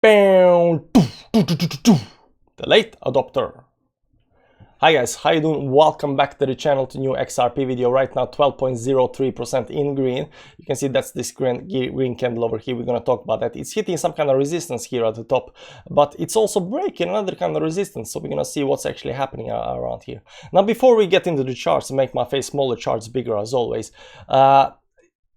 The late adopter. Hi guys, how you doing? Welcome back to the channel to new XRP video. Right now 12.03% in green. You can see that's this green candle over here. We're gonna talk about that. It's hitting some kind of resistance here at the top, but it's also breaking another kind of resistance. So we're gonna see what's actually happening around here. Now before we get into the charts and make my face smaller, charts bigger as always,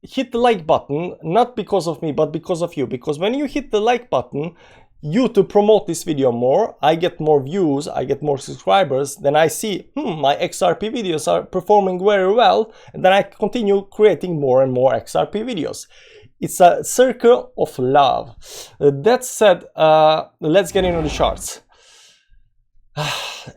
hit the like button, not because of me, but because of you. Because when you hit the like button, YouTube promote this video more, I get more views, I get more subscribers, then I see, my XRP videos are performing very well, and then I continue creating more and more XRP videos. It's a circle of love. That said, let's get into the charts.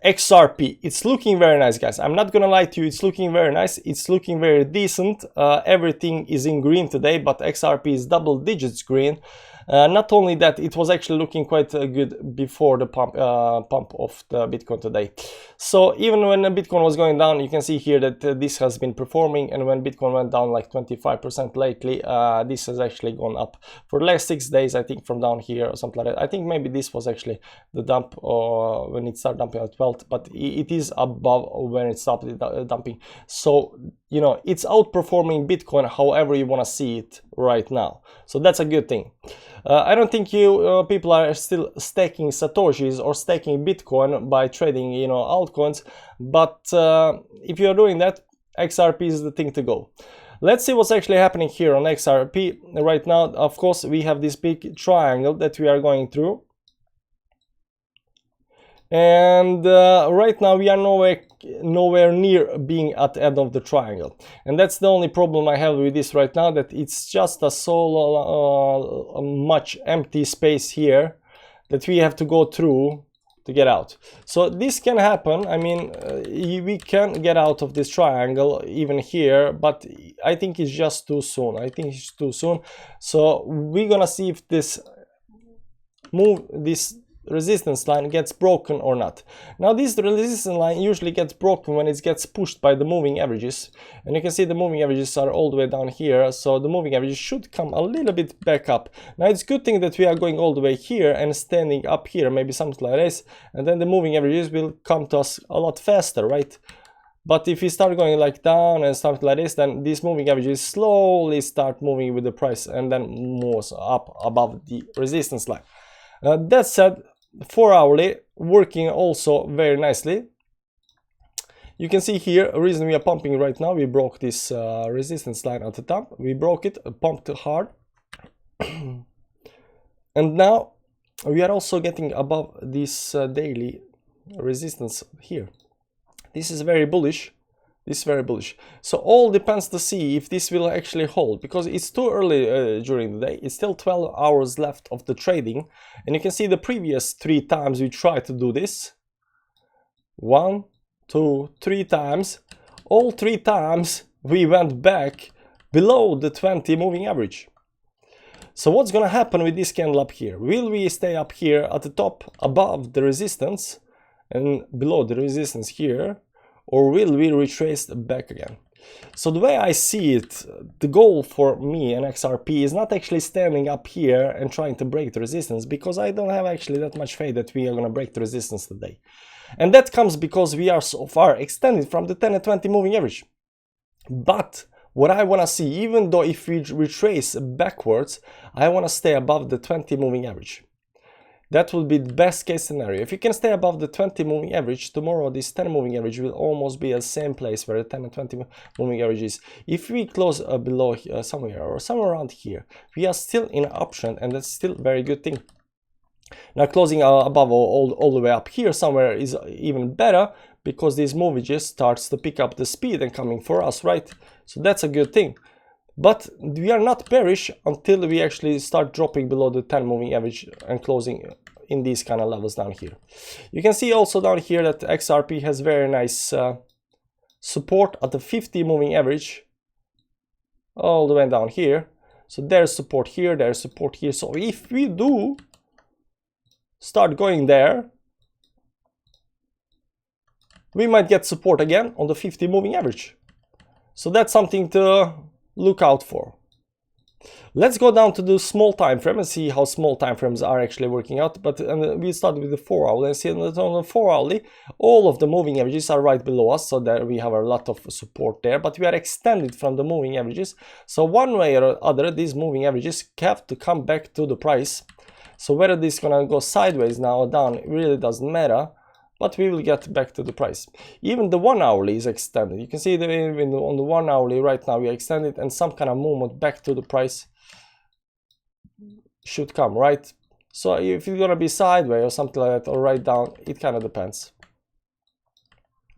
XRP, it's looking very nice, guys. I'm not gonna lie to you, it's looking very nice, it's looking very decent. Everything is in green today, but XRP is double digits green. Not only that, it was actually looking quite good before the pump of the Bitcoin today. So even when the Bitcoin was going down, you can see here that this has been performing, and when Bitcoin went down like 25% lately, this has actually gone up for the last 6 days, I think, from down here or something like that. I think maybe this was actually the dump or when it started dumping at 12th, but it is above when it stopped dumping. So, you know, it's outperforming Bitcoin however you want to see it right now. So that's a good thing. I don't think you people are still staking Satoshis or staking Bitcoin by trading, you know, altcoins. But if you are doing that, XRP is the thing to go. Let's see what's actually happening here on XRP right now. Of course, we have this big triangle that we are going through. And right now we are nowhere near being at the end of the triangle, and that's the only problem I have with this right now, that it's just a so much empty space here that we have to go through to get out. So this can happen. I mean, we can get out of this triangle even here, but I think it's just too soon. I think it's too soon. So we're gonna see if this resistance line gets broken or not. Now this resistance line usually gets broken when it gets pushed by the moving averages, and you can see the moving averages are all the way down here, so the moving averages should come a little bit back up. Now it's a good thing that we are going all the way here and standing up here, maybe something like this, and then the moving averages will come to us a lot faster, right? But if we start going like down and something like this, then these moving averages slowly start moving with the price and then moves up above the resistance line. That said, 4-hourly working also very nicely. You can see here a reason we are pumping right now. We broke this resistance line at the top. We broke it, pumped hard. And now we are also getting above this daily resistance here. This is very bullish. This is very bullish. So all depends to see if this will actually hold, because it's too early during the day. It's still 12 hours left of the trading, and you can see the previous 3 times we tried to do this. 1, 2, 3 times. All 3 times we went back below the 20 moving average. So what's gonna happen with this candle up here? Will we stay up here at the top above the resistance and below the resistance here, or will we retrace back again? So the way I see it, the goal for me and XRP is not actually standing up here and trying to break the resistance, because I don't have actually that much faith that we are going to break the resistance today. And that comes because we are so far extended from the 10 and 20 moving average. But what I want to see, even though if we retrace backwards, I want to stay above the 20 moving average. That will be the best case scenario. If you can stay above the 20 moving average, tomorrow this 10 moving average will almost be at the same place where the 10 and 20 moving average is. If we close below somewhere or somewhere around here, we are still in an uptrend, and that's still a very good thing. Now closing above all the way up here somewhere is even better, because these movages starts to pick up the speed and coming for us, right? So that's a good thing. But we are not bearish until we actually start dropping below the 10 moving average and closing in these kind of levels down here. You can see also down here that XRP has very nice support at the 50 moving average all the way down here. So there's support here, there's support here. So if we do start going there, we might get support again on the 50 moving average. So that's something to look out for. Let's go down to the small time frame and see how small time frames are actually working out. But we start with the 4 hourly and see that on the 4 hourly, all of the moving averages are right below us. So there we have a lot of support there, but we are extended from the moving averages. So one way or other, these moving averages have to come back to the price. So whether this is gonna go sideways now or down, it really doesn't matter. But we will get back to the price. Even the 1 hourly is extended. You can see that even on the 1 hourly right now we are extended, and some kind of movement back to the price should come, right? So if it's gonna be sideways or something like that, or right down, it kind of depends.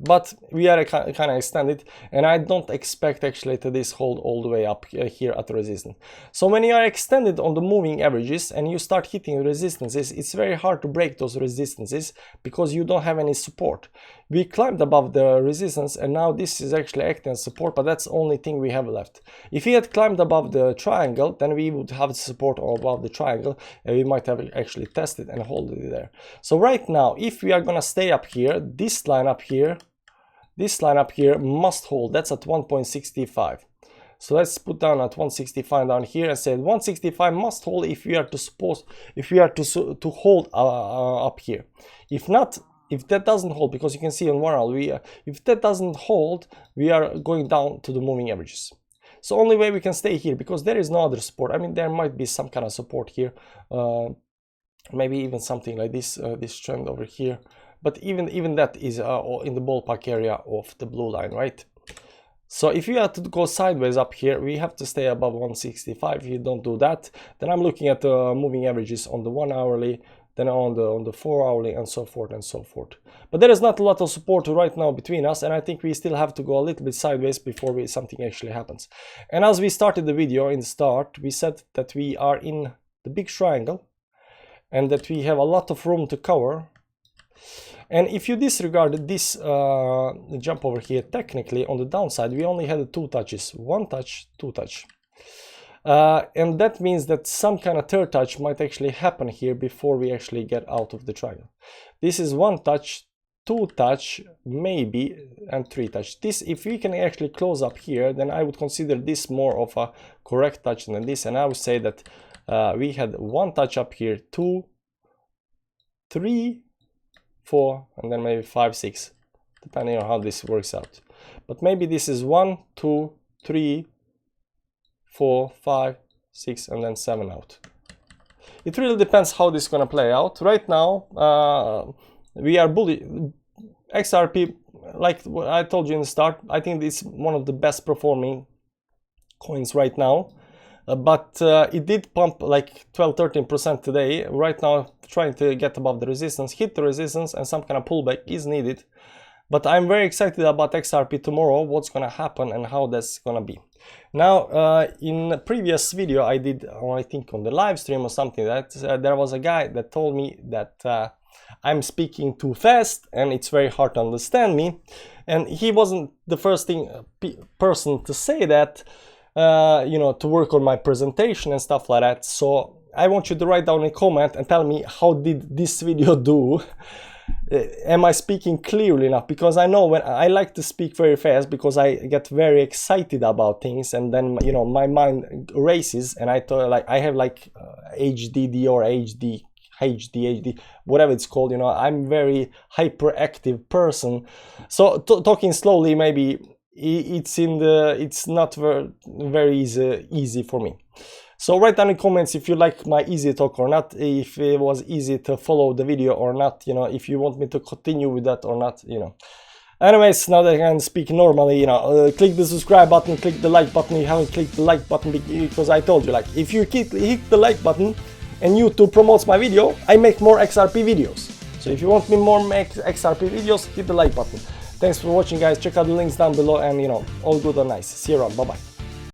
But we are kind of extended, and I don't expect actually to this hold all the way up here at the resistance. So when you are extended on the moving averages and you start hitting resistances, it's very hard to break those resistances because you don't have any support. We climbed above the resistance, and now this is actually acting as support, but that's the only thing we have left. If we had climbed above the triangle, then we would have support above the triangle, and we might have actually tested and hold it there. So right now, if we are gonna stay up here, this line up here must hold. That's at 1.65. So let's put down at 165 down here and say 165 must hold if we are to hold up here. If not, if that doesn't hold, because you can see on 1 hour, if that doesn't hold, we are going down to the moving averages. So only way we can stay here, because there is no other support. I mean, there might be some kind of support here, maybe even something like this, this trend over here. But even that is in the ballpark area of the blue line, right? So if you have to go sideways up here, we have to stay above 165. If you don't do that, then I'm looking at the moving averages on the 1 hourly, then on the 4 hourly, and so forth and so forth. But there is not a lot of support right now between us, and I think we still have to go a little bit sideways before something actually happens. And as we started the video in the start, we said that we are in the big triangle and that we have a lot of room to cover. And if you disregard this jump over here, technically on the downside we only had 2 touches, 1 touch, 2 touch, and that means that some kind of third touch might actually happen here before we actually get out of the triangle. This is 1 touch, 2 touch maybe, and 3 touch. This, if we can actually close up here, then I would consider this more of a correct touch than this, and I would say that we had 1 touch up here, 2, 3, 4, and then maybe 5, 6, depending on how this works out. But maybe this is 1, 2, 3, 4, 5, 6, and then 7 out. It really depends how this is gonna play out. Right now, we are bullish. XRP, like I told you in the start, I think it's one of the best performing coins right now. But it did pump like 12-13% today. Right now, trying to get above the resistance, hit the resistance, and some kind of pullback is needed. But I'm very excited about XRP tomorrow, what's gonna happen and how that's gonna be. Now, in a previous video I did, I think on the live stream or something, that there was a guy that told me that I'm speaking too fast and it's very hard to understand me. And he wasn't the first person to say that. You know, to work on my presentation and stuff like that. So I want you to write down a comment and tell me, how did this video do? Am I speaking clearly enough? Because I know when I like to speak very fast, because I get very excited about things, and then, you know, my mind races, and I thought, like, I have like HDD or HD, whatever it's called, you know, I'm very hyperactive person. So talking slowly, maybe it's not very easy for me. So write down in comments if you like my easy talk or not, if it was easy to follow the video or not, you know, if you want me to continue with that or not, you know. Anyways, now that I can speak normally, you know, click the subscribe button, click the like button if you haven't clicked the like button, because I told you, like, if you hit the like button and YouTube promotes my video, I make more XRP videos. So if you want me more XRP videos, hit the like button. Thanks for watching, guys. Check out the links down below, and, you know, all good and nice. See you around. Bye bye.